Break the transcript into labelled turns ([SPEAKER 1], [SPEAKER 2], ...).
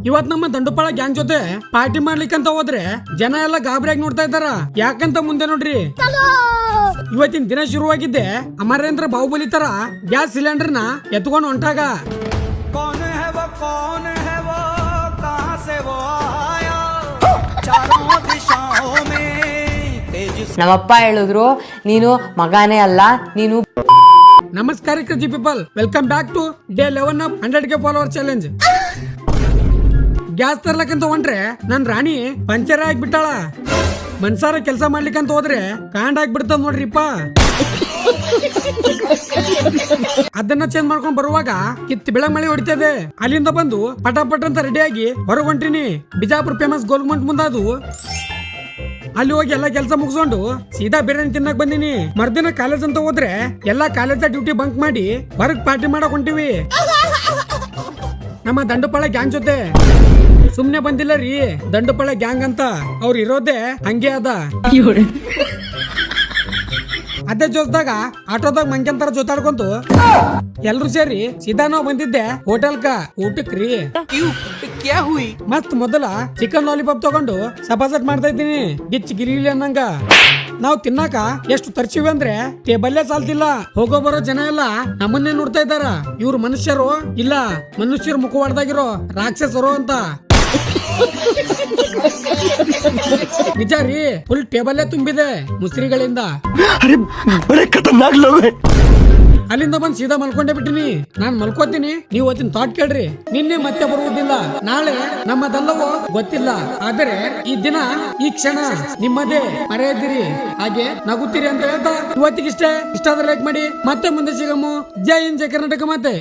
[SPEAKER 1] ಇವತ್ ನಮ್ಮ ದಂಡುಪಾಳ ಗ್ಯಾಂಗ್ ಜೊತೆ ಪಾರ್ಟಿ ಮಾಡ್ಲಿಕ್ಕಂತ ಹೋದ್ರೆ ಜನ ಎಲ್ಲ ಗಾಬರಿಯಾಗಿ ನೋಡ್ತಾ ಇದ್ದಾರ. ಯಾಕಂತ ಮುಂದೆ ನೋಡ್ರಿ. ಇವತ್ತಿನ ದಿನ ಶುರುವಾಗಿದ್ದೆ ಅಮರೇಂದ್ರ ಬಾಹುಬಲಿ ತರ ಗ್ಯಾಸ್ ಸಿಲಿಂಡರ್ ನ ಎತ್ಕೊಂಡು ಹೊಂಟಾಗ
[SPEAKER 2] ನಮ್ಮಪ್ಪ ಹೇಳಿದ್ರು ನೀನು ಮಗಾನೇ ಅಲ್ಲ, ನೀನು.
[SPEAKER 1] ನಮಸ್ಕಾರ ಜಿ people, welcome back to day 11 of 100K follower challenge. Gas ತರ್ಲಕ್ಕಂತ ಹೊಂಟ್ರೆ ನನ್ ರಾಣಿ ಪಂಚರ್ ಆಗ್ಬಿಟ್ಟಾಳ. ಮನ್ಸಾರ ಕೆಲಸ ಮಾಡ್ಲಿಕ್ಕಂತ ಹೋದ್ರೆ ಕಾಂಡ್ ಆಗ್ಬಿಡ್ತದ ನೋಡ್ರಿಪ್ಪ. ಅದನ್ನ ಚೇಂಜ್ ಮಾಡ್ಕೊಂಡ್ ಬರುವಾಗ ಕಿತ್ತಿ ಬೆಳಗ್ ಮಳೆ ಹೊಡಿತದೆ. ಅಲ್ಲಿಂದ ಬಂದು ಪಟಾಪಟ್ ಅಂತ ರೆಡಿ ಆಗಿ ಹೊರಗ್ ಹೊಂಟಿನಿ. ಬಿಜಾಪುರ್ ಫೇಮಸ್ ಗೋಲ್ಗುಂಬಟ್ ಮುಂದಾದು. ಅಲ್ಲಿ ಹೋಗಿ ಎಲ್ಲಾ ಕೆಲಸ ಮುಗಿಸ್ಕೊಂಡು ಸೀದಾ ಬಿರಿಯಾನಿ ತಿನ್ನಕ್ ಬಂದಿನಿ. ಮರ್ದಿನ ಕಾಲೇಜ್ ಅಂತ ಹೋದ್ರೆ ಎಲ್ಲಾ ಕಾಲೇಜ್ ಡ್ಯೂಟಿ ಬಂಕ್ ಮಾಡಿ ಹೊರಗ್ ಪಾರ್ಟಿ ಮಾಡಕ್ ಹೊಂಟಿವಿ ನಮ್ಮ ದಂಡುಪಾಳ ಗ್ಯಾಂಗ್ ಜೊತೆ. ಸುಮ್ನೆ ಬಂದಿಲ್ಲ ರೀ ದಂಡುಪಾಳ ಗ್ಯಾಂಗ್ ಅಂತ, ಅವ್ರು ಇರೋದೇ ಹಂಗೆ ಅದ. ಅದೇ ಜೋಸ್ದಾಗ ಆಟೋದಾಗ ಮಂಗ್ಯಂತರ ಜೊತಾಡ್ಕೊಂತು ಎಲ್ರು ಸೇರಿ ಸೀದಾ ನಾವ್ ಬಂದಿದ್ದೆ ಹೋಟೆಲ್ಕ ಊಟಕ್ರಿ. ಮಸ್ತ್ ಮೊದಲ ಚಿಕನ್ ಲಾಲಿಪಾಪ್ ತಗೊಂಡು ಸಪಾಸಟ್ ಮಾಡ್ತಾ ಇದ್ದೀನಿ ಗಿಚ್ ಗಿರಿಲಿ ಅನ್ನಂಗ. ನಾವ್ ತಿನ್ನಾಕ ಎಷ್ಟು ತರ್ಸಿವಿ ಅಂದ್ರೆ ಟೇಬಲ್ಲೇ ಸಾಲ್ತಿಲ್ಲ. ಹೋಗೋ ಬರೋ ಜನ ಎಲ್ಲ ನಮ್ಮನ್ನೇ ನೋಡ್ತಾ ಇದ್ದಾರ. ಇವ್ರು ಮನುಷ್ಯರು ಇಲ್ಲ ಮನುಷ್ಯರು ಮುಖವಾಡ್ದಾಗಿರೋ ರಾಕ್ಷಸರು ಅಂತ. ನಿಜ ರೀ, ಫುಲ್ ಟೇಬಲ್ಲೇ ತುಂಬಿದೆ ಮುಸ್ರಿಗಳಿಂದ. ಅಲ್ಲಿಂದ ಬಂದ್ ಸೀದಾ ಮಲ್ಕೊಂಡೇ ಬಿಟ್ಟಿನಿ. ನಾನ್ ಮಲ್ಕೋತೀನಿ, ನೀವು ಅವತ್ತಿನ ಥಾಟ್ ಕೇಳ್ರಿ. ನಿನ್ನೆ ಮತ್ತೆ ಬರುವುದಿಲ್ಲ, ನಾಳೆ ನಮ್ಮದಲ್ಲವೋ ಗೊತ್ತಿಲ್ಲ. ಆದರೆ ಈ ದಿನ ಈ ಕ್ಷಣ ನಿಮ್ಮದೇ, ಮರೆಯದಿರಿ, ಹಾಗೆ ನಗುತ್ತೀರಿ ಅಂತ ಹೇಳ್ತಾ ಇವತ್ತಿಗಿಷ್ಟೇ. ಇಷ್ಟ ಆದ್ರೆ ಲೈಕ್ ಮಾಡಿ. ಮತ್ತೆ ಮುಂದೆ ಸಿಗಮು. ಜೈ ಹಿಂದ್, ಜೈ ಕರ್ನಾಟಕ. ಮತ್ತೆ